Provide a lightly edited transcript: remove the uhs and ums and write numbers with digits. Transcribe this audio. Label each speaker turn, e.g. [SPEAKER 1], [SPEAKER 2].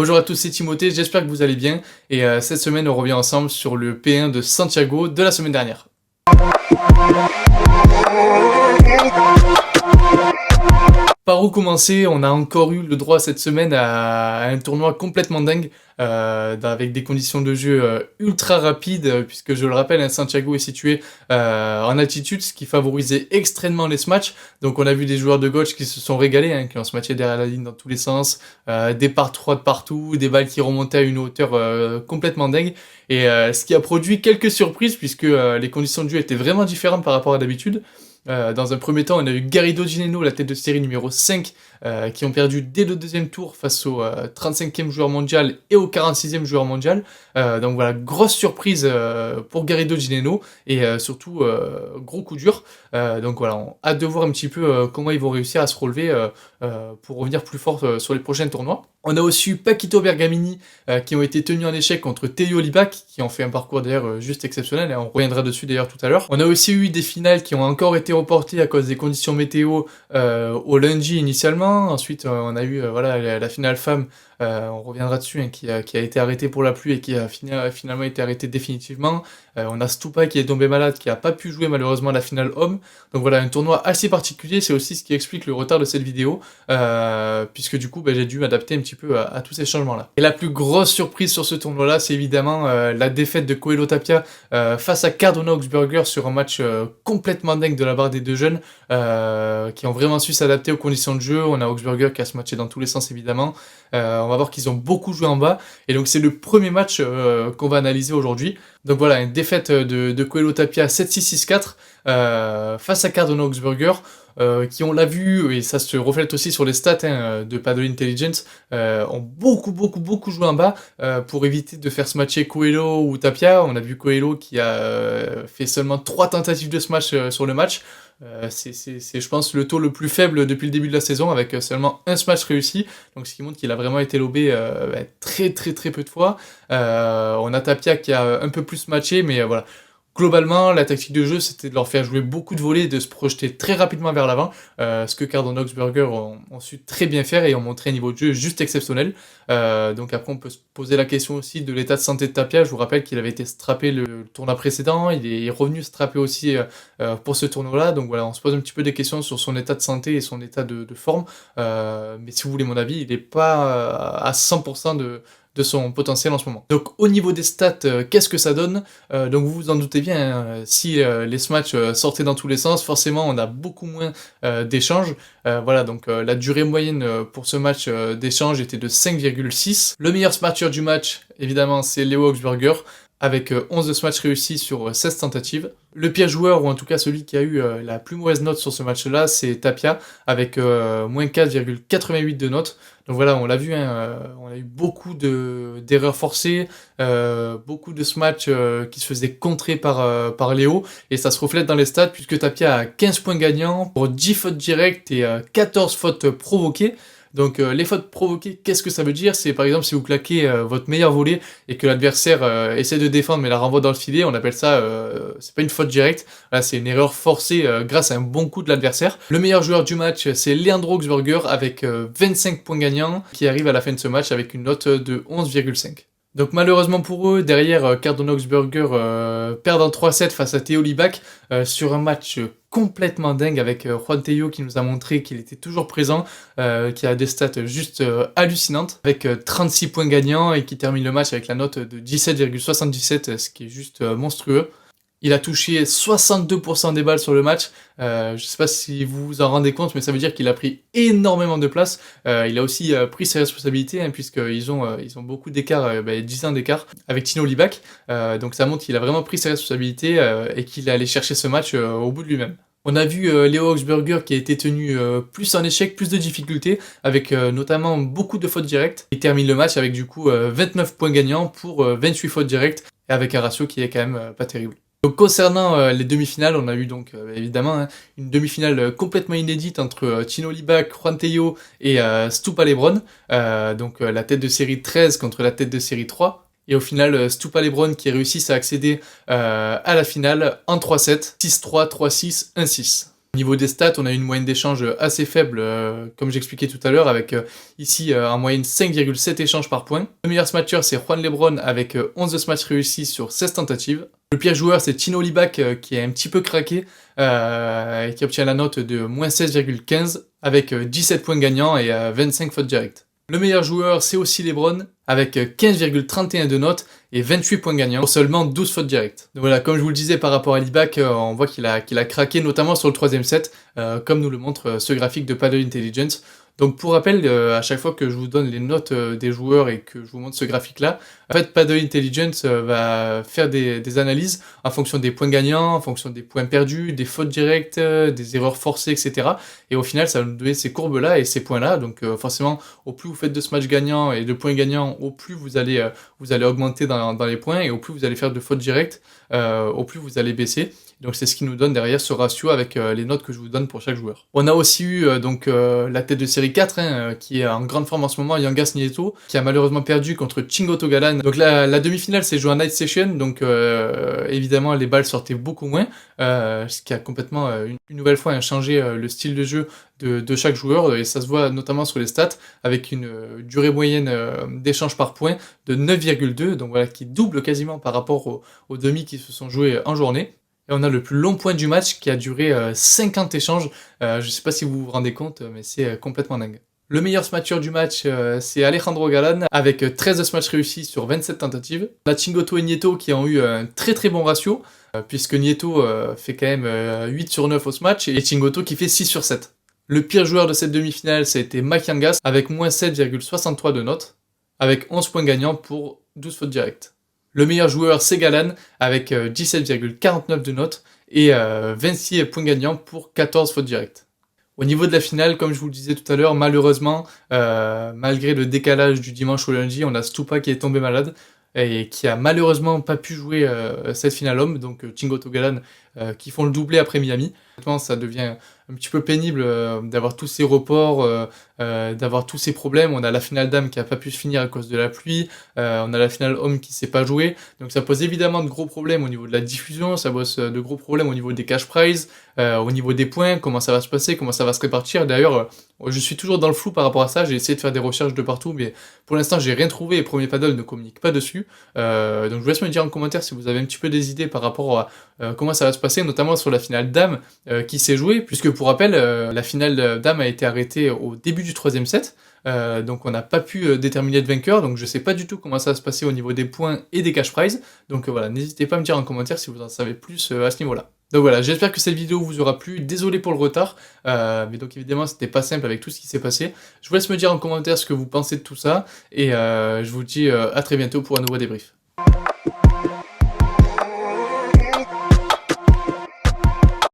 [SPEAKER 1] Bonjour à tous, c'est Timothée, j'espère que vous allez bien et cette semaine on revient ensemble sur le P1 de Santiago de la semaine dernière. Par où commencer? On a encore eu le droit cette semaine à un tournoi complètement dingue, avec des conditions de jeu ultra rapides, puisque je le rappelle, hein, Santiago est situé en altitude, ce qui favorisait extrêmement les smatchs. Donc on a vu des joueurs de gauche qui se sont régalés, hein, qui ont smatché derrière la ligne dans tous les sens, des par 3 de partout, des balles qui remontaient à une hauteur complètement dingue. Et ce qui a produit quelques surprises, puisque les conditions de jeu étaient vraiment différentes par rapport à d'habitude. Dans un premier temps, on a eu Garrido Gineno, la tête de série numéro 5, qui ont perdu dès le deuxième tour face au 35e joueur mondial et au 46e joueur mondial. Donc voilà, grosse surprise pour Garrido Gineno et surtout gros coup dur. Donc voilà, on a hâte de voir un petit peu comment ils vont réussir à se relever pour revenir plus fort sur les prochains tournois. On a aussi eu Paquito Bergamini qui ont été tenus en échec contre Théo Libac, qui ont fait un parcours d'ailleurs juste exceptionnel, hein, on reviendra dessus d'ailleurs tout à l'heure. On a aussi eu des finales qui ont encore été reportées à cause des conditions météo au lundi initialement. Ensuite on a eu voilà, la finale femme, on reviendra dessus, hein, qui a été arrêtée pour la pluie et qui a finalement été arrêtée définitivement. On a Stupa qui est tombé malade, qui a pas pu jouer malheureusement la finale homme. Donc voilà, un tournoi assez particulier, c'est aussi ce qui explique le retard de cette vidéo, puisque du coup j'ai dû m'adapter un petit peu à tous ces changements-là. Et la plus grosse surprise sur ce tournoi-là, c'est évidemment la défaite de Coelho Tapia face à Cardona Augsburger sur un match complètement dingue de la part des deux jeunes, qui ont vraiment su s'adapter aux conditions de jeu. On a Augsburger qui a se matché dans tous les sens évidemment. On va voir qu'ils ont beaucoup joué en bas, et donc c'est le premier match qu'on va analyser aujourd'hui. Donc voilà, une défaite de Coelho Tapia 7-6-6-4 face à Cardona Augsburger, qui, on l'a vu, et ça se reflète aussi sur les stats, hein, de Paddle Intelligence, ont beaucoup joué en bas pour éviter de faire smatcher Coelho ou Tapia. On a vu Coelho qui a fait seulement 3 tentatives de smash sur le match. C'est je pense le taux le plus faible depuis le début de la saison, avec seulement un smash réussi, donc ce qui montre qu'il a vraiment été lobé très peu de fois. On a Tapia qui a un peu plus matché, mais voilà. Globalement, la tactique de jeu, c'était de leur faire jouer beaucoup de volets et de se projeter très rapidement vers l'avant, ce que Cardona Augsburger ont su très bien faire et ont montré un niveau de jeu juste exceptionnel. Donc après, on peut se poser la question aussi de l'état de santé de Tapia. Je vous rappelle qu'il avait été strappé le tournoi précédent, il est revenu strapper aussi pour ce tournoi-là. Donc voilà, on se pose un petit peu des questions sur son état de santé et son état de forme. Mais si vous voulez mon avis, il n'est pas à 100% de son potentiel en ce moment. Donc au niveau des stats, qu'est-ce que ça donne? Donc vous vous en doutez bien, hein, si les smatchs sortaient dans tous les sens, forcément on a beaucoup moins d'échanges. Voilà, donc la durée moyenne pour ce match d'échange était de 5,6. Le meilleur smatcher du match, évidemment, c'est Leo Augsburger, avec 11 smatchs réussis sur 16 tentatives. Le pire joueur, ou en tout cas celui qui a eu la plus mauvaise note sur ce match-là, c'est Tapia, avec moins 4,88 de notes. Donc voilà, on l'a vu, hein, on a eu beaucoup d'erreurs forcées, beaucoup de smatchs qui se faisaient contrer par Léo, et ça se reflète dans les stats, puisque Tapia a 15 points gagnants pour 10 fautes directes et 14 fautes provoquées. Donc les fautes provoquées, qu'est-ce que ça veut dire? C'est par exemple si vous claquez votre meilleur volley et que l'adversaire essaie de défendre mais la renvoie dans le filet, on appelle ça, c'est pas une faute directe, là c'est une erreur forcée grâce à un bon coup de l'adversaire. Le meilleur joueur du match, c'est Leandro Augsburger avec 25 points gagnants, qui arrive à la fin de ce match avec une note de 11,5. Donc malheureusement pour eux, derrière Cardona Augsburger perd en 3-7 face à Théo Libac sur un match complètement dingue, avec Juan Tello qui nous a montré qu'il était toujours présent, qui a des stats juste hallucinantes, avec 36 points gagnants et qui termine le match avec la note de 17,77, ce qui est juste monstrueux. Il a touché 62% des balles sur le match. Je sais pas si vous vous en rendez compte, mais ça veut dire qu'il a pris énormément de place. Il a aussi pris ses responsabilités, hein, puisqu'ils ont beaucoup d'écart, 10 ans d'écart avec Tino Libac. Donc ça montre qu'il a vraiment pris ses responsabilités et qu'il est allé chercher ce match au bout de lui-même. On a vu Leo Augsburger qui a été tenu plus en échec, plus de difficultés, avec notamment beaucoup de fautes directes. Il termine le match avec du coup 29 points gagnants pour 28 fautes directes, et avec un ratio qui est quand même pas terrible. Donc concernant les demi-finales, on a eu donc évidemment, hein, une demi-finale complètement inédite entre Tino Libac, Juan Tello et Stupa Lebron, donc la tête de série 13 contre la tête de série 3. Et au final, Stupa Lebron qui réussissent à accéder à la finale en 3-7, 6-3, 3-6, 1-6. Au niveau des stats, on a une moyenne d'échange assez faible, comme j'expliquais tout à l'heure, avec ici en moyenne 5,7 échanges par point. Le meilleur smatcher, c'est Juan Lebron avec 11 smash réussis sur 16 tentatives. Le pire joueur, c'est Tino Libac qui est un petit peu craqué et qui obtient la note de moins 16,15 avec 17 points gagnants et 25 fautes directes. Le meilleur joueur, c'est aussi Lebron, avec 15,31 de notes et 28 points gagnants pour seulement 12 fautes directes. Donc voilà, comme je vous le disais par rapport à Libac, on voit qu'il a craqué notamment sur le troisième set, comme nous le montre ce graphique de Paddle Intelligence. Donc pour rappel, à chaque fois que je vous donne les notes des joueurs et que je vous montre ce graphique-là, en fait Paddle Intelligence va faire des analyses en fonction des points gagnants, en fonction des points perdus, des fautes directes, des erreurs forcées, etc. Et au final, ça va nous donner ces courbes-là et ces points-là. Donc forcément, au plus vous faites de matchs gagnants et de points gagnants, au plus vous allez augmenter dans les points et au plus vous allez faire de fautes directes, au plus vous allez baisser. Donc c'est ce qui nous donne derrière ce ratio avec les notes que je vous donne pour chaque joueur. On a aussi eu la tête de série 4 qui est en grande forme en ce moment, Yangas Nieto, qui a malheureusement perdu contre Chingoto Galan. Donc la demi-finale s'est jouée en night session, donc évidemment les balles sortaient beaucoup moins, ce qui a complètement une nouvelle fois changé le style de jeu de chaque joueur, et ça se voit notamment sur les stats, avec une durée moyenne d'échange par point de 9,2, donc voilà, qui double quasiment par rapport aux demi qui se sont joués en journée. Et on a le plus long point du match qui a duré 50 échanges. Je sais pas si vous vous rendez compte, mais c'est complètement dingue. Le meilleur smatcher du match, c'est Alejandro Galan, avec 13 smash réussis sur 27 tentatives. On a Chingoto et Nieto qui ont eu un très très bon ratio, puisque Nieto fait quand même 8 sur 9 au smash, et Chingoto qui fait 6 sur 7. Le pire joueur de cette demi-finale, ça a été Mike Yangas, avec moins 7,63 de notes, avec 11 points gagnants pour 12 fautes directes. Le meilleur joueur, c'est Galan, avec 17,49 de notes et 26 points gagnants pour 14 fautes directes. Au niveau de la finale, comme je vous le disais tout à l'heure, malheureusement, malgré le décalage du dimanche au lundi, on a Stupa qui est tombé malade et qui a malheureusement pas pu jouer cette finale homme, donc Chingoto Galan qui font le doublé après Miami. Maintenant, ça devient un petit peu pénible d'avoir tous ces reports, d'avoir tous ces problèmes. On a la finale dame qui a pas pu se finir à cause de la pluie, on a la finale homme qui s'est pas jouée, donc ça pose évidemment de gros problèmes au niveau de la diffusion, ça pose de gros problèmes au niveau des cash prizes, au niveau des points, comment ça va se passer, comment ça va se répartir. D'ailleurs, je suis toujours dans le flou par rapport à ça, j'ai essayé de faire des recherches de partout, mais pour l'instant j'ai rien trouvé et Premier Paddle ne communique pas dessus. Donc je vous laisse me dire en commentaire si vous avez un petit peu des idées par rapport à comment ça va se passer, notamment sur la finale dame qui s'est jouée, puisque pour rappel, la finale dame a été arrêtée au début du troisième set, donc on n'a pas pu déterminer de vainqueur, donc je sais pas du tout comment ça va se passer au niveau des points et des cash prizes, donc voilà, n'hésitez pas à me dire en commentaire si vous en savez plus à ce niveau-là. Donc voilà, j'espère que cette vidéo vous aura plu, désolé pour le retard, mais donc évidemment c'était pas simple avec tout ce qui s'est passé. Je vous laisse me dire en commentaire ce que vous pensez de tout ça, et je vous dis à très bientôt pour un nouveau débrief.